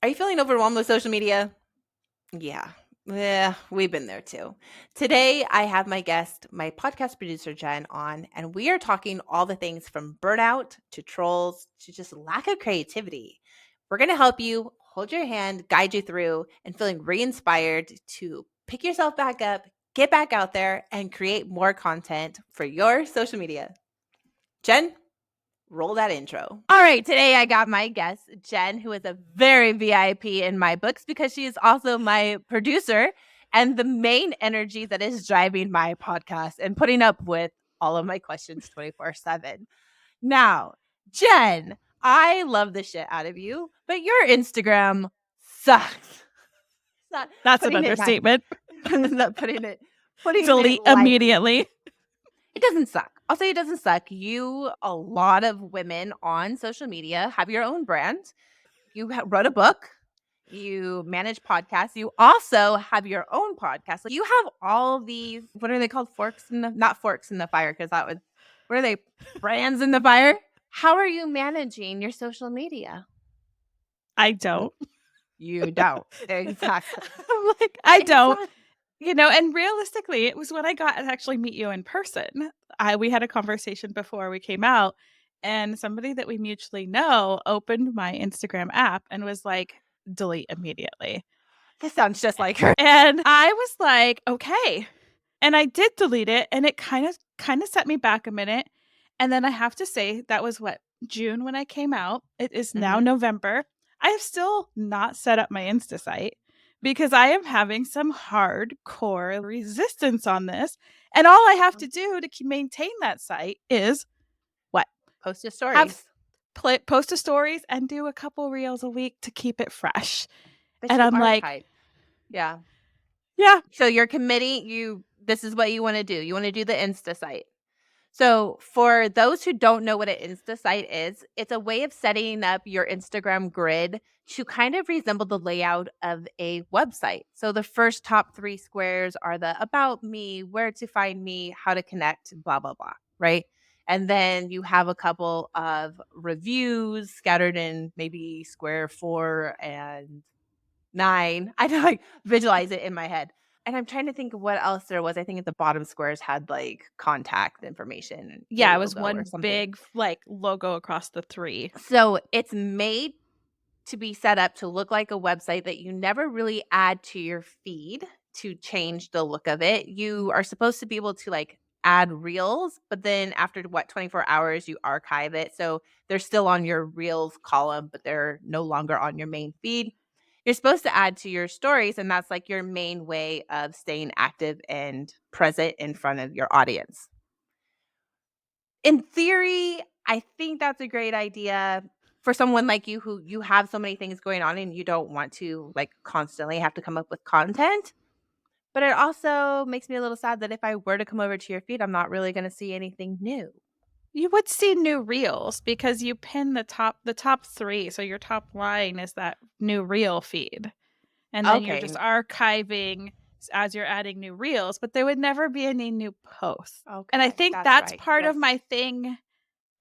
Are you feeling overwhelmed with social media? Yeah. Yeah, we've been there too. Today, I have my guest, my podcast producer, Jenn, on, and we are talking all the things from burnout to trolls to just lack of creativity. We're going to help you hold your hand, guide you through, and feeling re inspired to pick yourself back up, get back out there, and create more content for your social media. Jenn, roll that intro. All right, today I got my guest, Jenn, who is a very VIP in my books because she is also my producer and the main energy that is driving my podcast and putting up with all of my questions 24/7. Now, Jenn, I love the shit out of you, but your Instagram sucks. Not That's an putting it nice. understatement. Not putting it Delete lightly. immediately. It doesn't suck. I'll say it doesn't suck. A lot of women on social media have your own brand. You wrote a book. You manage podcasts. You also have your own podcast. Like you have all these, what are they called? Not forks in the fire, because that would, what are they? Brands in the fire? How are you managing your social media? I don't. You don't. Exactly. I'm like, I don't. And realistically, it was when I got to actually meet you in person. We had a conversation before we came out, and somebody that we mutually know opened my Instagram app and was like, delete immediately. This sounds just like her. And I was like, okay. And I did delete it, and it kind of set me back a minute. And then I have to say, that was June when I came out. It is now November. I have still not set up my Insta site because I am having some hardcore resistance on this. And all I have to do to maintain that site is what? Post your stories. Post a stories and do a couple reels a week to keep it fresh. But and I'm like, yeah. So you're committing, this is what you want to do. You want to do the Insta site. So for those who don't know what an Insta site is, it's a way of setting up your Instagram grid to kind of resemble the layout of a website. So the first top 3 squares are the about me, where to find me, how to connect, blah, blah, blah, right? And then you have a couple of reviews scattered in maybe square 4 and 9. I don't visualize it in my head. And I'm trying to think of what else there was. I think at the bottom squares had like contact information. Yeah, it was one big logo across the 3. So it's made to be set up to look like a website that you never really add to your feed to change the look of it. You are supposed to be able to add reels, but then after 24 hours, you archive it. So they're still on your reels column, but they're no longer on your main feed. You're supposed to add to your stories, and that's your main way of staying active and present in front of your audience. In theory, I think that's a great idea for someone like you who you have so many things going on and you don't want to constantly have to come up with content. But it also makes me a little sad that if I were to come over to your feed, I'm not really going to see anything new. You would see new reels because you pin the top 3. So your top line is that new reel feed. And then you're just archiving as you're adding new reels, but there would never be any new posts. Okay, and I think that's right. Part of my thing.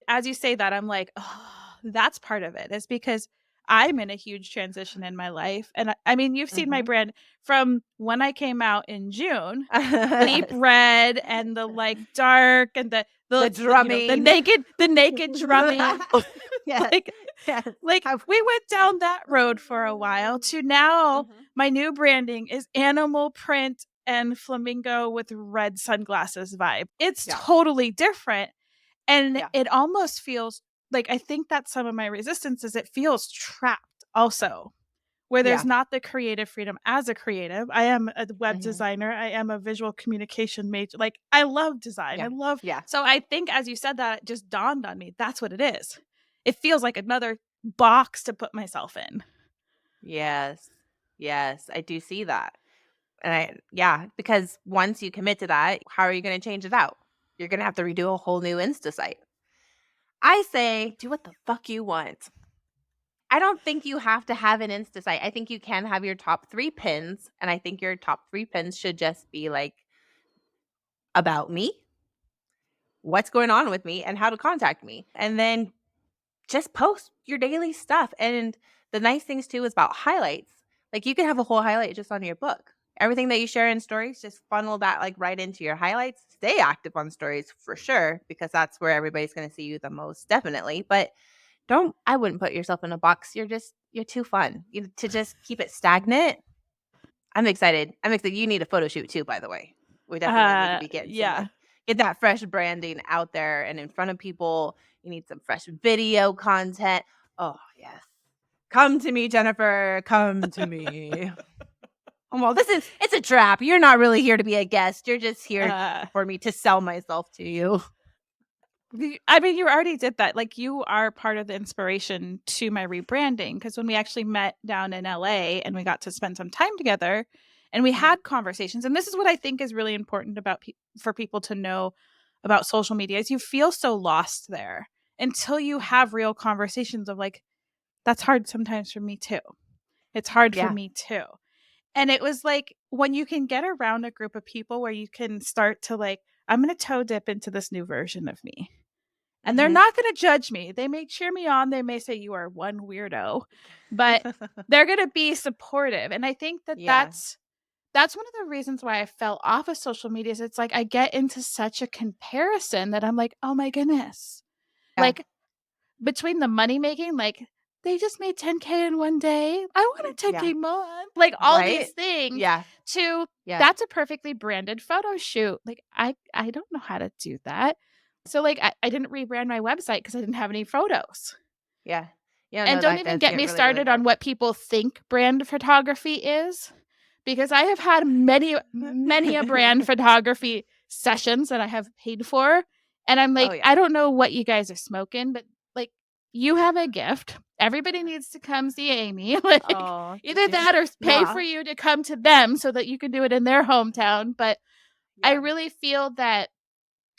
As you say that, I'm like, oh, that's part of it. Is because I'm in a huge transition in my life. And I mean, you've seen my brand from when I came out in June, deep red and the dark and the drumming, the naked drumming. Yeah. We went down that road for a while to now my new branding is animal print and flamingo with red sunglasses vibe. It's totally different. And it almost feels like, I think that's some of my resistance is it feels trapped also, where there's not the creative freedom as a creative. I am a web designer. I am a visual communication major. I love design. I love. So I think as you said that, it just dawned on me. That's what it is. It feels like another box to put myself in. Yes. I do see that. And because once you commit to that, how are you going to change it out? You're going to have to redo a whole new Insta site. I say, do what the fuck you want. I don't think you have to have an Insta site. I think you can have your top 3 pins. And I think your top 3 pins should just be about me, what's going on with me, and how to contact me. And then just post your daily stuff. And The nice things too is about highlights. Like you can have a whole highlight just on your book. Everything that you share in stories, just funnel that like right into your highlights. Stay active on stories for sure, because that's where everybody's going to see you the most, definitely. But I wouldn't put yourself in a box. You're too fun. To just keep it stagnant. I'm excited. You need a photo shoot too, by the way. We definitely need to be getting Yeah. get that fresh branding out there and in front of people. You need some fresh video content. Oh, yes. Come to me, Jennifer. Come to me. Well, it's a trap. You're not really here to be a guest. You're just here for me to sell myself to you. I mean, you already did that. Like, you are part of the inspiration to my rebranding, because when we actually met down in LA and we got to spend some time together and we had conversations, and this is what I think is really important about for people to know about social media, is you feel so lost there until you have real conversations of like, that's hard sometimes for me too. It's hard for me too. And it was like when you can get around a group of people where you can start to like, I'm going to toe dip into this new version of me. And they're not going to judge me. They may cheer me on. They may say, you are one weirdo, but they're going to be supportive. And I think that that's one of the reasons why I fell off of social media. Is it's like I get into such a comparison that I'm like, oh my goodness. Like between the money making, like they just made 10K in one day. I want a 10K month. Like all these things that's a perfectly branded photo shoot. Like I don't know how to do that. So like I didn't rebrand my website because I didn't have any photos. Yeah. And don't even get me started on what people think brand photography is, because I have had many a brand photography sessions that I have paid for. And I'm like, I don't know what you guys are smoking, but like you have a gift. Everybody needs to come see Amy. Like either that or pay for you to come to them so that you can do it in their hometown. But I really feel that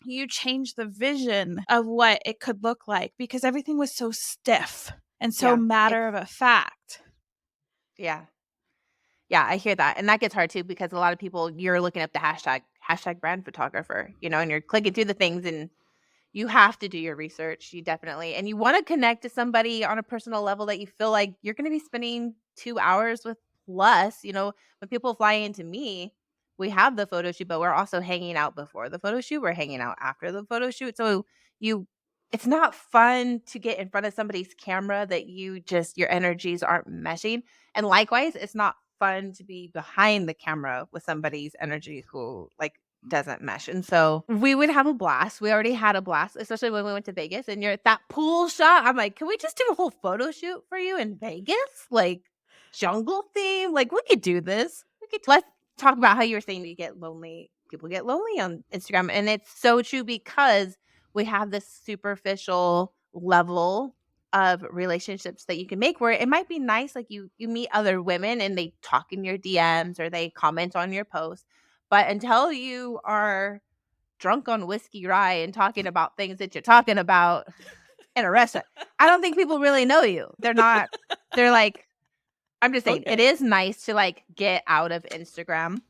you changed the vision of what it could look like, because everything was so stiff and so matter of fact. Yeah. Yeah, I hear that. And that gets hard too, because a lot of people, you're looking up the hashtag brand photographer, and you're clicking through the things, and you have to do your research. You definitely, and you want to connect to somebody on a personal level that you feel like you're going to be spending 2 hours with plus. When people fly into me, we have the photo shoot, but we're also hanging out before the photo shoot. We're hanging out after the photo shoot. So it's not fun to get in front of somebody's camera that your energies aren't meshing. And likewise, it's not fun to be behind the camera with somebody's energy who doesn't mesh. And so we would have a blast. We already had a blast, especially when we went to Vegas and you're at that pool shot. I'm like, can we just do a whole photo shoot for you in Vegas? Like jungle theme? Like we could do this. Let's talk about how you were saying that you get lonely. People get lonely on Instagram. And it's so true, because we have this superficial level of relationships that you can make where it might be nice. Like you meet other women and they talk in your DMs or they comment on your posts. But until you are drunk on whiskey rye and talking about things that you're talking about in a restaurant, I don't think people really know you. They're like, I'm just saying, it is nice to get out of Instagram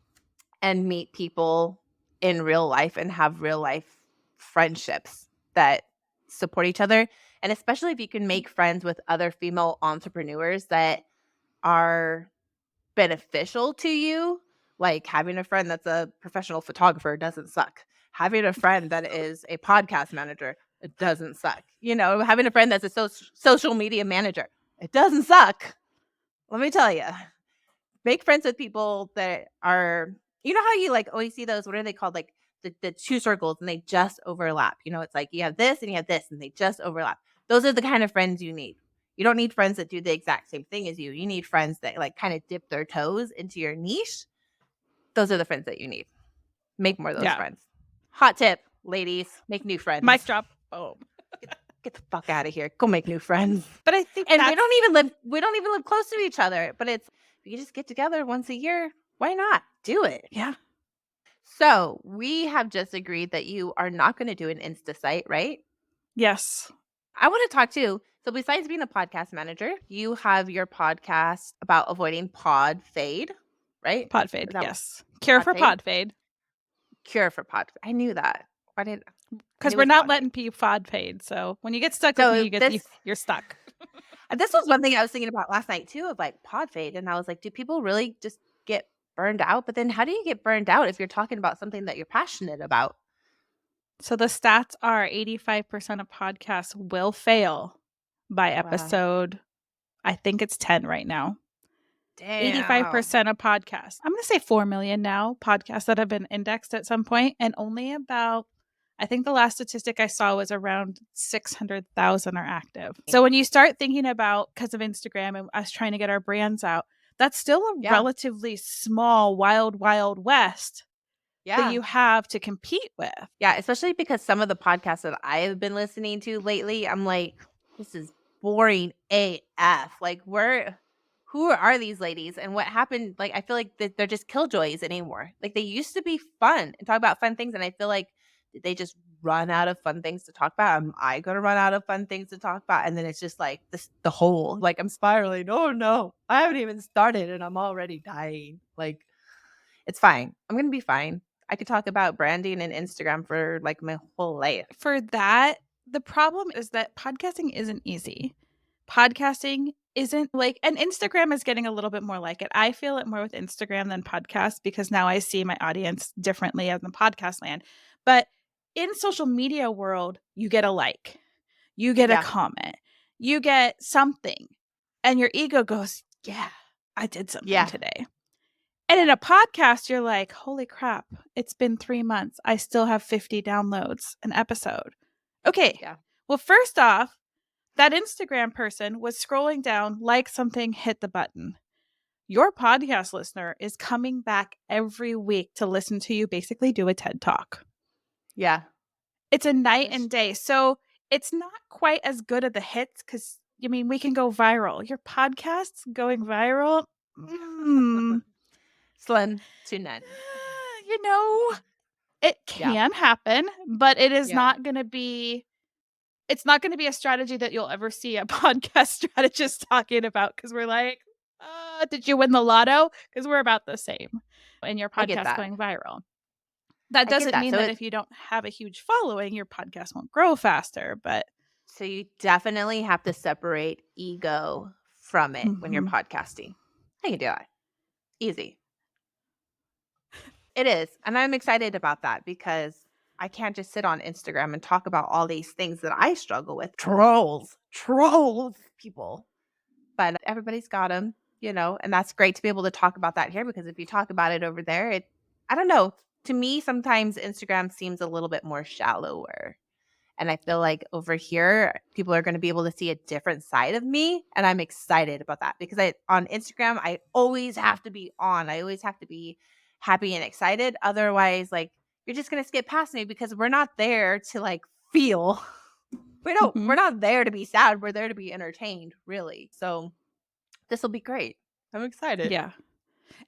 and meet people in real life and have real life friendships that support each other. And especially if you can make friends with other female entrepreneurs that are beneficial to you. Like having a friend that's a professional photographer doesn't suck. Having a friend that is a podcast manager, it doesn't suck. Having a friend that's a social media manager, it doesn't suck. Let me tell you. Make friends with people that are, how you always see those, what are they called? Like the two circles and they just overlap. It's like you have this and you have this and they just overlap. Those are the kind of friends you need. You don't need friends that do the exact same thing as you. You need friends that kind of dip their toes into your niche. Those are the friends that you need. Make more of those friends. Hot tip, ladies, make new friends. Mic drop. Oh, get the fuck out of here. Go make new friends. But I think we don't even live close to each other. But if you just get together once a year, why not? Do it. Yeah. So we have just agreed that you are not going to do an Insta site, right? Yes. I want to talk too. So besides being a podcast manager, you have your podcast about avoiding pod fade, right? Pod fade, yes. Cure for pod fade. Cure for pod fade. I knew that. Why did? Because we're not letting people pod fade. So when you get stuck with me, you're stuck. This was one thing I was thinking about last night too, of like pod fade. And I was like, do people really just get burned out? But then how do you get burned out if you're talking about something that you're passionate about? So the stats are 85% of podcasts will fail by Wow. episode, I think it's 10 right now. Damn. 85% of podcasts. I'm going to say 4 million now podcasts that have been indexed at some point, and only about, I think the last statistic I saw was around 600,000 are active. So when you start thinking about, because of Instagram and us trying to get our brands out, that's still a relatively small, wild, wild west that you have to compete with. Yeah, especially because some of the podcasts that I have been listening to lately, I'm like, this is boring AF. Like, who are these ladies and what happened? Like, I feel like that they're just killjoys anymore. Like, they used to be fun and talk about fun things. And I feel like, did they just run out of fun things to talk about? Am I going to run out of fun things to talk about? And then it's just like the whole, like, I'm spiraling. Oh, no, I haven't even started and I'm already dying. Like, it's fine. I'm going to be fine. I could talk about branding and Instagram for like my whole life. For that, the problem is that podcasting isn't easy. Podcasting isn't like, and Instagram is getting a little bit more like it. I feel it more with Instagram than podcast because now I see my audience differently as in podcast land. But in social media world, you get a like, you get a comment, you get something, and your ego goes, yeah, I did something today. And in a podcast, you're like, holy crap, it's been 3 months. I still have 50 downloads an episode. Okay. Yeah. Well, first off, that Instagram person was scrolling down, like something, hit the button. Your podcast listener is coming back every week to listen to you basically do a TED Talk. Yeah. It's a night and day. So it's not quite as good at the hits because, I mean, we can go viral. Your podcast's going viral. Slim to none. You know, it can happen, but it is not going to be, it's not going to be a strategy that you'll ever see a podcast strategist talking about because we're like, did you win the lotto? Because we're about the same. And your podcast going viral. That doesn't mean that if you don't have a huge following, your podcast won't grow faster. But so you definitely have to separate ego from it when you're podcasting. I can do it. Easy. It is. And I'm excited about that because I can't just sit on Instagram and talk about all these things that I struggle with. Trolls, people. But everybody's got them, you know, and that's great to be able to talk about that here because if you talk about it over there, I don't know. To me, sometimes Instagram seems a little bit more shallower. And I feel like over here, people are going to be able to see a different side of me. And I'm excited about that because on Instagram, I always have to be on. I always have to be happy and excited. Otherwise, like, you're just going to skip past me because we're not there to like feel. We're not there to be sad. We're there to be entertained, really. So this will be great. I'm excited. Yeah.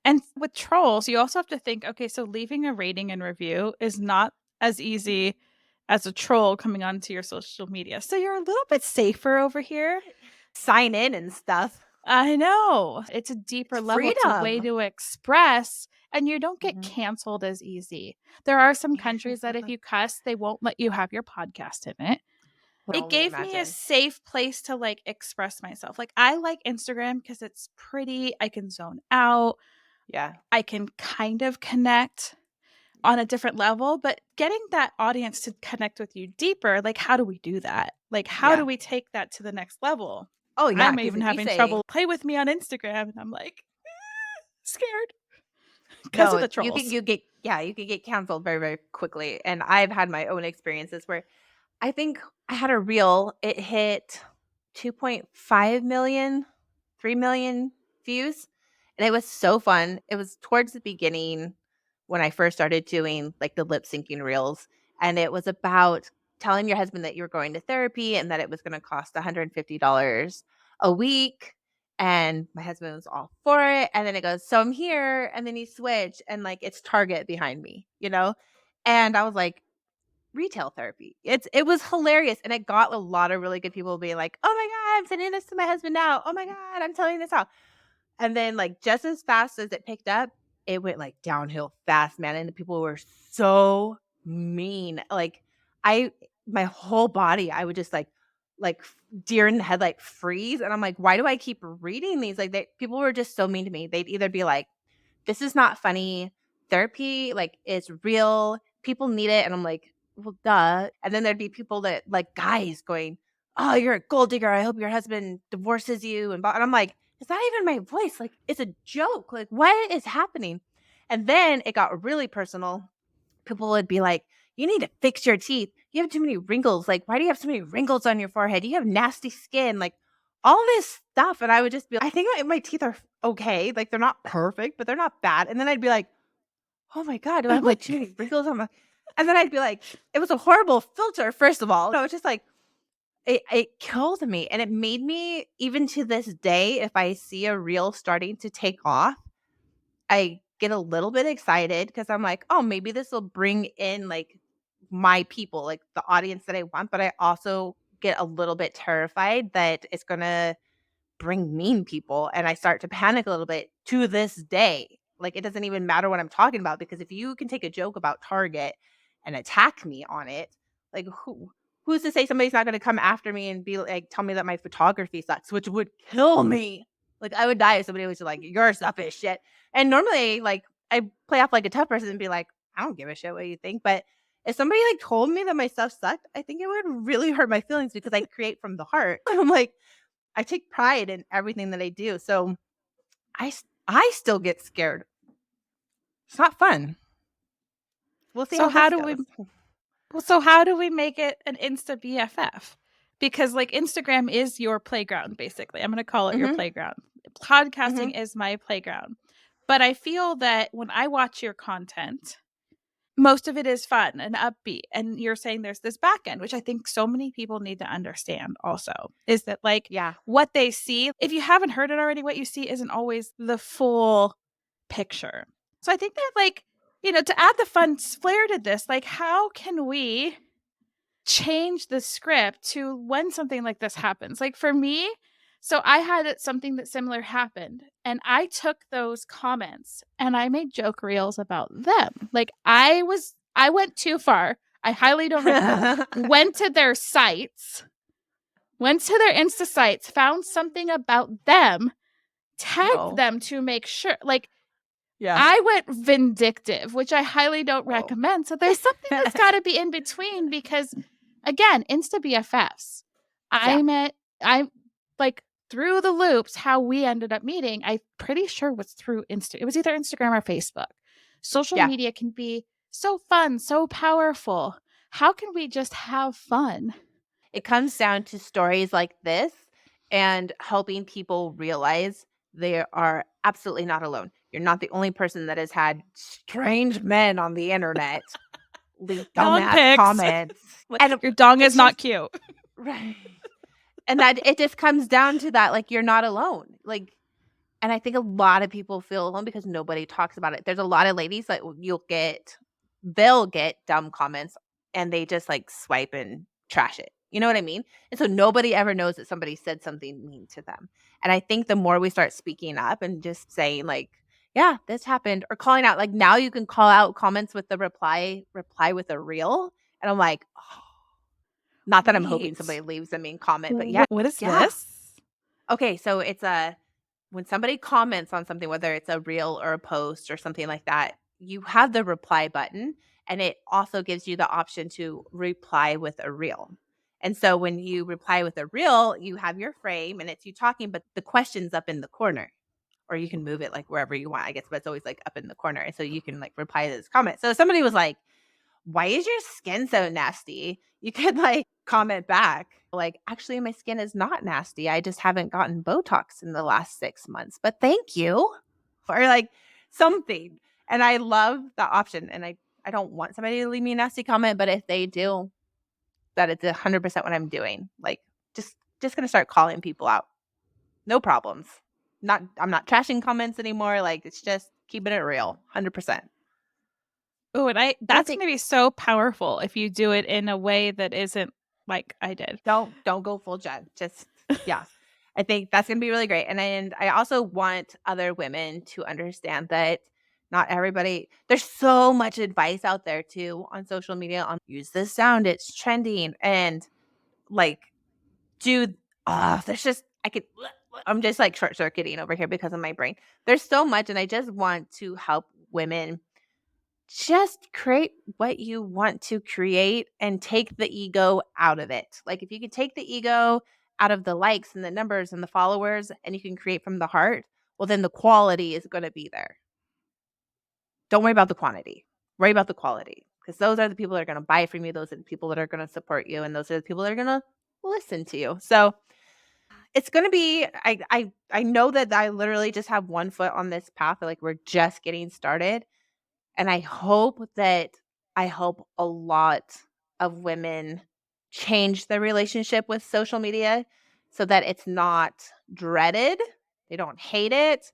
And with trolls, you also have to think, okay, so leaving a rating and review is not as easy as a troll coming onto your social media. So you're a little bit safer over here. Sign in and stuff. I know. It's a deeper level. It's a way to express, and you don't get canceled as easy. There are some countries that if you cuss, they won't let you have your podcast in it. It gave me a safe place to like express myself. Like I like Instagram because it's pretty. I can zone out. Yeah. I can kind of connect on a different level, but getting that audience to connect with you deeper, like how do we do that? Like how do we take that to the next level? Oh yeah. I'm even having trouble. Play with me on Instagram and I'm like scared because of the trolls. You can get canceled very, very quickly. And I've had my own experiences where I think I had a reel, it hit 2.5 million, 3 million views. And it was so fun. It was towards the beginning when I first started doing like the lip syncing reels. And it was about telling your husband that you were going to therapy and that it was going to cost $150 a week. And my husband was all for it. And then it goes, so I'm here. And then he switched and like it's Target behind me, you know? And I was like, retail therapy. It was hilarious. And it got a lot of really good people being like, oh my God, I'm sending this to my husband now. Oh my God, I'm telling this out. And then like just as fast as it picked up, it went like downhill fast, man. And the people were so mean. Like my whole body, I would just like, like deer in the headlight freeze. And I'm like, why do I keep reading these? Like people were just so mean to me. They'd either be like, this is not funny. Therapy, like, is real. People need it. And I'm like, well, duh. And then there'd be people that, like, guys going, oh, you're a gold digger. I hope your husband divorces you. And I'm like, it's not even my voice. Like, it's a joke. Like, what is happening? And then it got really personal. People would be like, you need to fix your teeth. You have too many wrinkles. Like, why do you have so many wrinkles on your forehead? You have nasty skin. Like, all this stuff. And I would just be like, I think my teeth are okay. Like, they're not perfect, but they're not bad. And then I'd be like, oh my God, do I have like too many wrinkles on my. And then I'd be like, it was a horrible filter, first of all. No, it's just like, it killed me. And it made me, even to this day, if I see a reel starting to take off, I get a little bit excited because I'm like, oh, maybe this will bring in like my people, like the audience that I want. But I also get a little bit terrified that it's going to bring mean people, and I start to panic a little bit to this day. Like, it doesn't even matter what I'm talking about, because if you can take a joke about Target and attack me on it, like, who's to say somebody's not going to come after me and be like, tell me that my photography sucks, which would kill me. Like, I would die if somebody was like, your stuff is shit. And normally, like, I play off like a tough person and be like, I don't give a shit what you think. But if somebody like told me that my stuff sucked, I think it would really hurt my feelings, because I create from the heart. I'm like, I take pride in everything that I do. So I still get scared. It's not fun. We'll see So how how this do goes. how do we make it an Insta BFF? Because like Instagram is your playground, basically. I'm going to call it your Mhm. playground. Podcasting Mhm. is my playground. But I feel that when I watch your content, most of it is fun and upbeat. And you're saying there's this back end, which I think so many people need to understand also, is that like Yeah. what they see, if you haven't heard it already, what you see isn't always the full picture. So I think that like, to add the fun flair to this, like how can we change the script to when something like this happens? Like for me, so I had something that similar happened, and I took those comments and I made joke reels about them. Like I went too far. I highly don't recommend. Went to their sites, went to their Insta sites, found something about them, tagged Oh. them to make sure. Like Yeah. I went vindictive, which I highly don't Oh. recommend. So there's something that's got to be in between, because again, Insta BFFs. Yeah. I'm like through the loops how we ended up meeting. I'm pretty sure was through It was either Instagram or Facebook. Social Yeah. media can be so fun, so powerful. How can we just have fun? It comes down to stories like this and helping people realize they are absolutely not alone. You're not the only person that has had strange men on the internet leave Dog dumbass pics. comments. And Your dong is it's not just cute. right. And that it just comes down to that, like, you're not alone. Like, and I think a lot of people feel alone because nobody talks about it. There's a lot of ladies that they'll get dumb comments and they just like swipe and trash it. You know what I mean? And so nobody ever knows that somebody said something mean to them. And I think the more we start speaking up and just saying like, yeah, this happened, or calling out, like now you can call out comments with the reply with a reel. And I'm like, oh, not that I'm hoping Wait. somebody leaves a mean comment, but yeah. What is Yeah. this? Okay, so it's when somebody comments on something, whether it's a reel or a post or something like that, you have the reply button, and it also gives you the option to reply with a reel. And so when you reply with a reel, you have your frame and it's you talking, but the question's up in the corner. Or you can move it like wherever you want, I guess, but it's always like up in the corner. And so you can like reply to this comment. So if somebody was like, why is your skin so nasty? You could like comment back, like, actually, my skin is not nasty. I just haven't gotten Botox in the last 6 months, but thank you. Or like something. And I love the option. And I don't want somebody to leave me a nasty comment, but if they do, that it's 100% what I'm doing. Like, just gonna start calling people out. No problems. I'm not trashing comments anymore. Like, it's just keeping it real, 100%. Oh, and And I that's think gonna be so powerful if you do it in a way that isn't like I did. don't go full Jen. Just yeah. I think that's gonna be really great. And I also want other women to understand that not everybody, there's so much advice out there too on social media on use this sound, it's trending. And like there's just, I'm just like short circuiting over here because of my brain. There's so much, and I just want to help women just create what you want to create and take the ego out of it. Like, if you could take the ego out of the likes and the numbers and the followers, and you can create from the heart, well, then the quality is going to be there. Don't worry about the quantity. Worry about the quality, because those are the people that are going to buy from you. Those are the people that are going to support you, and those are the people that are going to listen to you. So it's going to be, I know that I literally just have one foot on this path. Like, we're just getting started. And I hope that I help a lot of women change their relationship with social media so that it's not dreaded, they don't hate it,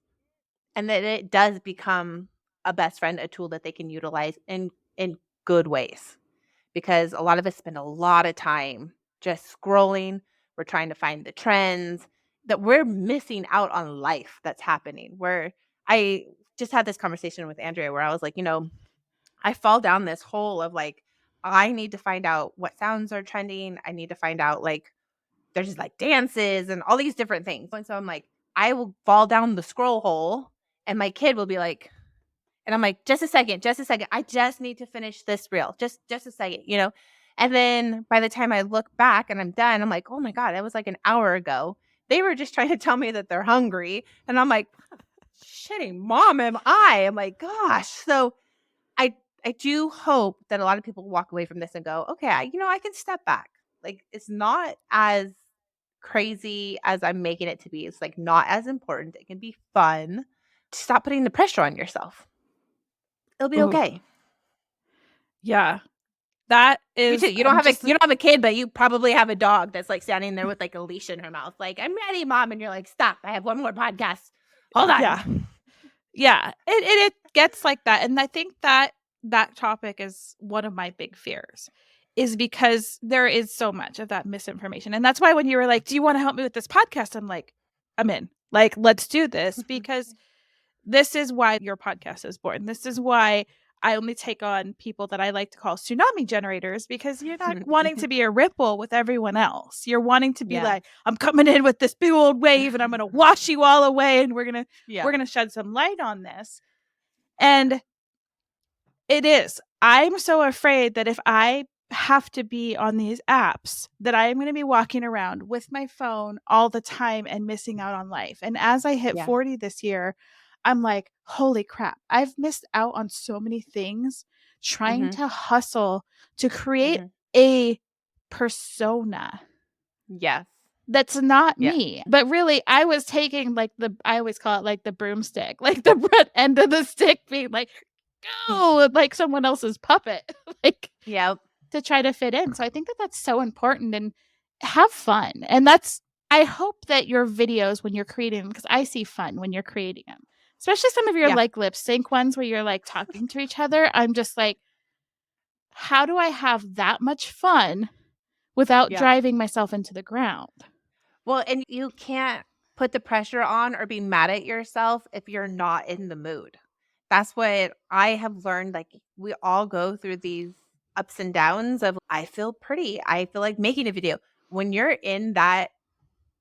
and that it does become a best friend, a tool that they can utilize in good ways. Because a lot of us spend a lot of time just scrolling. We're trying to find the trends, that we're missing out on life that's happening. Where I just had this conversation with Andrea where I was like, I fall down this hole of like, I need to find out what sounds are trending. I need to find out, like, there's just like dances and all these different things. And so I'm like, I will fall down the scroll hole, and my kid will be like, and I'm like, just a second. I just need to finish this reel. Just a second. And then by the time I look back and I'm done, I'm like, oh my God, that was like an hour ago. They were just trying to tell me that they're hungry. And I'm like, shitty mom am I? I'm like, gosh. So I do hope that a lot of people walk away from this and go, okay, I can step back. Like, it's not as crazy as I'm making it to be. It's like not as important. It can be fun. Stop putting the pressure on yourself. It'll be Ooh. okay. Yeah. That is, Me too. You don't have a kid, but you probably have a dog that's like standing there with like a leash in her mouth. Like, I'm ready, mom. And you're like, stop. I have one more podcast. Hold on. Yeah. Yeah. It gets like that. And I think that topic is one of my big fears, is because there is so much of that misinformation. And that's why when you were like, do you want to help me with this podcast? I'm like, I'm in. Like, let's do this, because this is why your podcast is born. This is why I only take on people that I like to call tsunami generators, because you're not wanting to be a ripple with everyone else. You're wanting to be like, I'm coming in with this big old wave and I'm going to wash you all away, and we're going to shed some light on this. And it is. I'm so afraid that if I have to be on these apps, that I am going to be walking around with my phone all the time and missing out on life. And as I hit 40 this year, I'm like, holy crap, I've missed out on so many things trying to hustle to create a persona. Yes. That's not me. But really, I was taking I always call it like the broomstick, like the front end of the stick being like, go, like someone else's puppet, like, to try to fit in. So I think that that's so important, and have fun. And I hope that your videos when you're creating, because I see fun when you're creating them, especially some of your like lip sync ones where you're like talking to each other. I'm just like, how do I have that much fun without driving myself into the ground? Well, and you can't put the pressure on or be mad at yourself if you're not in the mood. That's what I have learned. Like, we all go through these ups and downs of, I feel pretty. I feel like making a video. When you're in that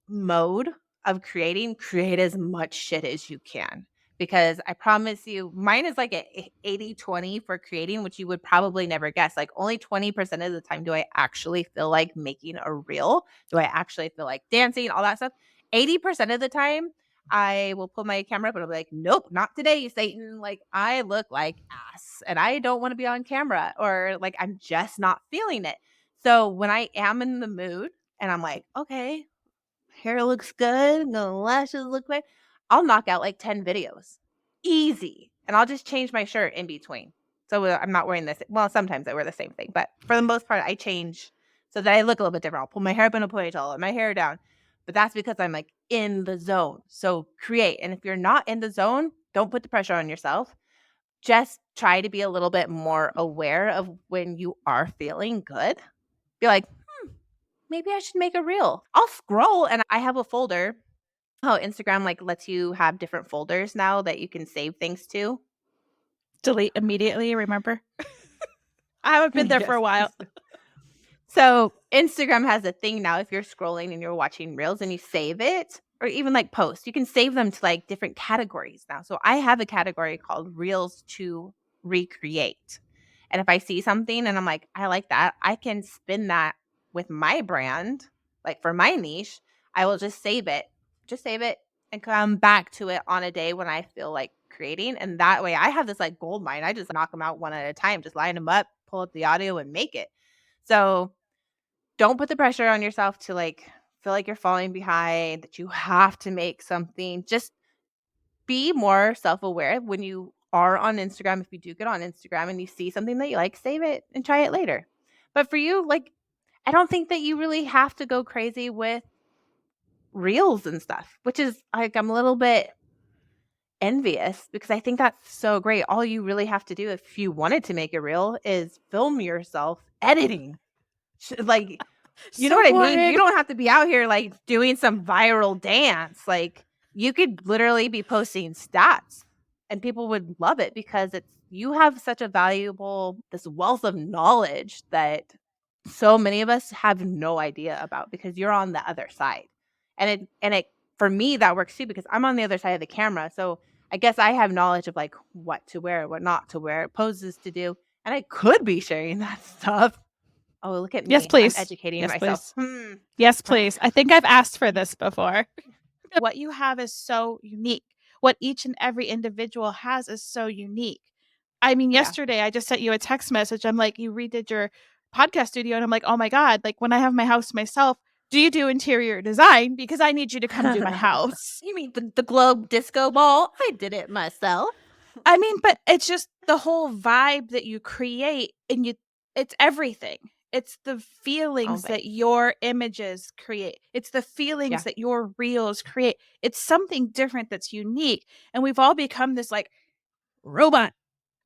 mode of create as much shit as you can. Because I promise you, mine is like a 80-20 for creating, which you would probably never guess. Like, only 20% of the time do I actually feel like making a reel. Do I actually feel like dancing, all that stuff? 80% of the time, I will pull my camera up and I'll be like, nope, not today, Satan. Like, I look like ass and I don't want to be on camera, or like, I'm just not feeling it. So when I am in the mood and I'm like, okay, hair looks good, the lashes look great, I'll knock out like 10 videos. Easy. And I'll just change my shirt in between. So I'm not wearing this. Well, sometimes I wear the same thing, but for the most part, I change so that I look a little bit different. I'll pull my hair up in a ponytail and my hair down. But that's because I'm like in the zone. So create. And if you're not in the zone, don't put the pressure on yourself. Just try to be a little bit more aware of when you are feeling good. Be like, maybe I should make a reel. I'll scroll and I have a folder. Oh, Instagram like lets you have different folders now that you can save things to. Delete immediately, remember? I haven't been there for a while. So Instagram has a thing now. If you're scrolling and you're watching reels and you save it, or even like posts, you can save them to like different categories now. So I have a category called reels to recreate. And if I see something and I'm like, I like that, I can spin that with my brand, like for my niche. I will just save it, and come back to it on a day when I feel like creating. And that way I have this like gold mine. I just knock them out one at a time, just line them up, pull up the audio and make it. So don't put the pressure on yourself to like feel like you're falling behind, that you have to make something. Just be more self-aware when you are on Instagram. If you do get on Instagram and you see something that you like, save it and try it later. But for you, like, I don't think that you really have to go crazy with reels and stuff, which is like, I'm a little bit envious because I think that's so great. All you really have to do if you wanted to make a reel is film yourself editing. Like, you know So what I mean? boring. You don't have to be out here like doing some viral dance. Like, you could literally be posting stats and people would love it because you have such a valuable this wealth of knowledge that so many of us have no idea about because you're on the other side. And it for me that works too because I'm on the other side of the camera. So I guess I have knowledge of like what to wear, what not to wear, poses to do, and I could be sharing that stuff. Oh, look at Yes, me. I'm please. educating Yes, myself. please. Yes, please. I think I've asked for this before. What you have is so unique. What each and every individual has is so unique. I mean, Yeah. yesterday I just sent you a text message. I'm like, you redid your podcast studio. And I'm like, oh my God, like when I have my house to myself, do you do interior design? Because I need you to come do my house. You mean the globe disco ball? I did it myself. I mean, but it's just the whole vibe that you create and it's everything. It's the feelings Oh, that your images create. It's the feelings yeah. that your reels create. It's something different that's unique. And we've all become this like robot.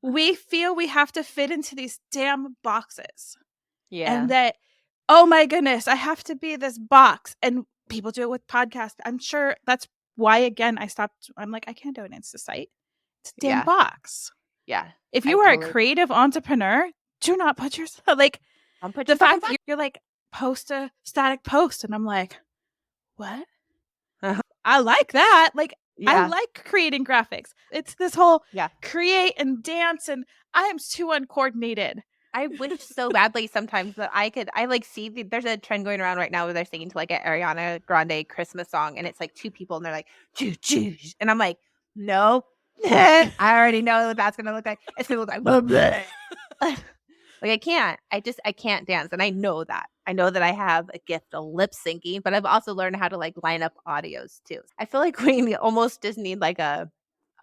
We feel we have to fit into these damn boxes. Yeah. And that, oh my goodness, I have to be this box. And people do it with podcasts. I'm sure that's why, again, I stopped. I'm like, I can't do an Insta site. It's a damn Yeah. box. Yeah. If I you are a totally creative entrepreneur, do not put yourself like I'll put the your fucking fact that you're like, post a static post. And I'm like, what? I like that. Like, I Yeah. like creating graphics. It's this whole Yeah. create and dance, and I am too uncoordinated. I wish so badly sometimes that I like see there's a trend going around right now where they're singing to like an Ariana Grande Christmas song and it's like two people and they're like choo choo and I'm like no I already know what that's gonna look like. It's gonna look like blah, blah. Like I can't dance and I know that I have a gift of lip syncing, but I've also learned how to like line up audios too. I feel like we almost just need like a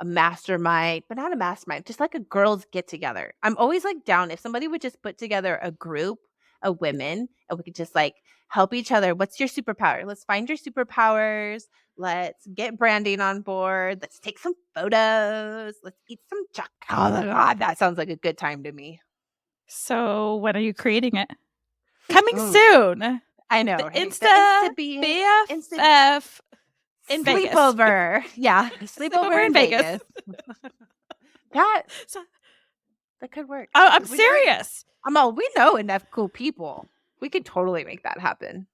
mastermind, but not a mastermind, just like a girls get together. I'm always like down if somebody would just put together a group of women and we could just like help each other. What's your superpower? Let's find your superpowers. Let's get branding on board. Let's take some photos. Let's eat some chocolate. Oh my God, that sounds like a good time to me. So when are you creating it? Coming Ooh, soon. I know, The right? Insta Instant BFF in Vegas. sleepover. Yeah, sleepover in Vegas. That So, that could work. I'm serious. We know enough cool people. We could totally make that happen.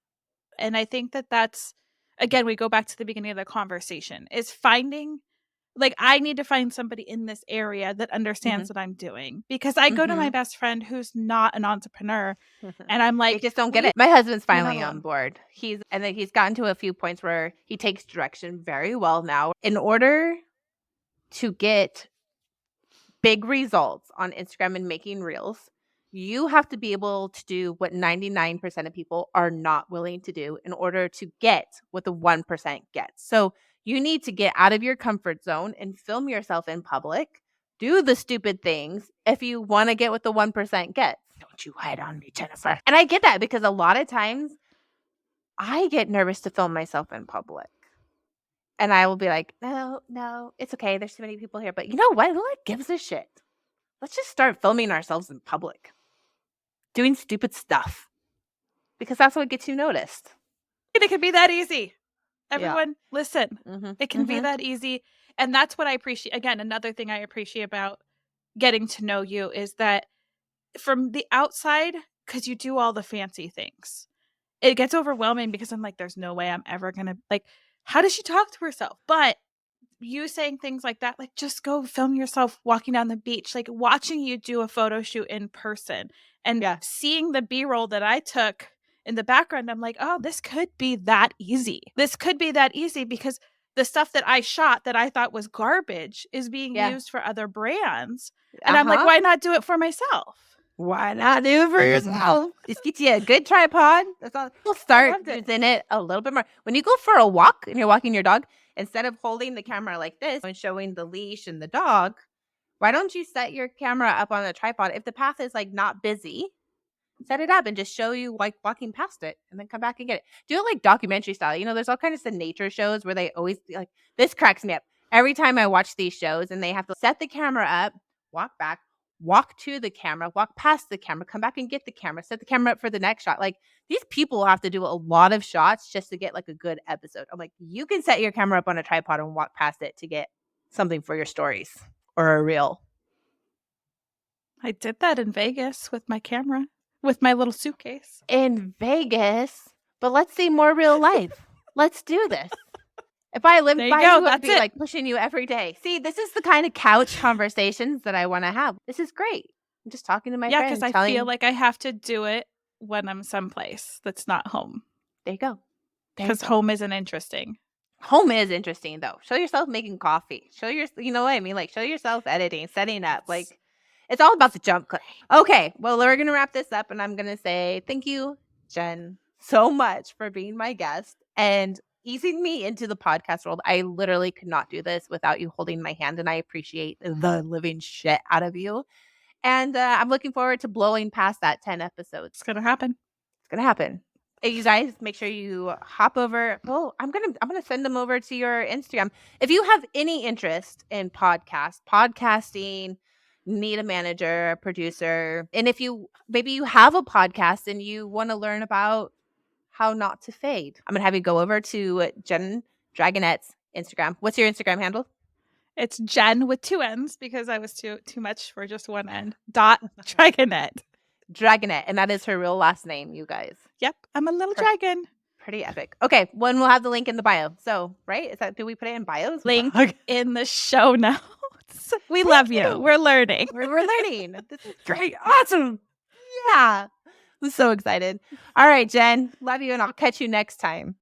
And I think that's, again, we go back to the beginning of the conversation, is finding, like, I need to find somebody in this area that understands what I'm doing. Because I go to my best friend who's not an entrepreneur and I'm They like, just don't get it. My husband's you're not finally on alone. board. He's gotten to a few points where he takes direction very well now. In order to get big results on Instagram and making reels, you have to be able to do what 99% of people are not willing to do in order to get what the 1% gets. So you need to get out of your comfort zone and film yourself in public. Do the stupid things if you want to get what the 1% gets. Don't you hide on me, Jennifer. And I get that because a lot of times I get nervous to film myself in public. And I will be like, no, it's okay. There's too many people here. But you know what? Who gives a shit? Let's just start filming ourselves in public, doing stupid stuff because that's what gets you noticed. It can be that easy. Yeah. Everyone, listen. Mhm. It can be that easy. And that's what I appreciate. Again, another thing I appreciate about getting to know you is that from the outside, because you do all the fancy things. It gets overwhelming because I'm like, there's no way I'm ever going to, like, how does she talk to herself? But you saying things like that, like, just go film yourself walking down the beach, like watching you do a photo shoot in person and seeing the B-roll that I took in the background, I'm like, oh, this could be that easy. This could be that easy because the stuff that I shot that I thought was garbage is being used for other brands. And I'm like, why not do it for myself? Why not do it for yourself? Just get you a good tripod. That's all. You'll start using it a little bit more. When you go for a walk and you're walking your dog, instead of holding the camera like this and showing the leash and the dog, why don't you set your camera up on a tripod? If the path is like not busy, set it up and just show you like walking past it and then come back and get it. Do it like documentary style. You know, there's all kinds of nature shows where they always like, this cracks me up. Every time I watch these shows and they have to set the camera up, walk back, walk to the camera, walk past the camera, come back and get the camera, set the camera up for the next shot. Like these people have to do a lot of shots just to get like a good episode. I'm like, you can set your camera up on a tripod and walk past it to get something for your stories or a reel. I did that in Vegas with my camera, with my little suitcase. In Vegas? But let's see more real life. Let's do this. If I lived by you, I'd be like pushing you every day. See, this is the kind of couch conversations that I want to have. This is great. I'm just talking to my friends. Yeah, because I feel like I have to do it when I'm someplace that's not home. There you go. Because home isn't interesting. Home is interesting, though. Show yourself making coffee. You know what I mean? Like, show yourself editing, setting up. Like, it's all about the jump cut. Okay, well, we're going to wrap this up, and I'm going to say thank you, Jenn, so much for being my guest and easing me into the podcast world. I literally could not do this without you holding my hand, and I appreciate the living shit out of you. And I'm looking forward to blowing past that 10 episodes. It's going to happen. It's going to happen. You guys, make sure you hop over. Oh, I'm gonna send them over to your Instagram. If you have any interest in podcasting, need a manager, a producer, and if you maybe you have a podcast and you want to learn about how not to fade, I'm gonna have you go over to Jenn Dragonette's Instagram. What's your Instagram handle? It's Jenn with 2 N's because I was too much for just one end. .Dragonette. Dragonette, and that is her real last name, you guys. Yep, I'm a little dragon. Pretty epic. Okay, when we'll have the link in the bio. So, right? Do we put it in bios? Link in the show notes. We love you. We're learning. We're learning. This is great. Awesome. Yeah. I'm so excited. All right, Jenn. Love you, and I'll catch you next time.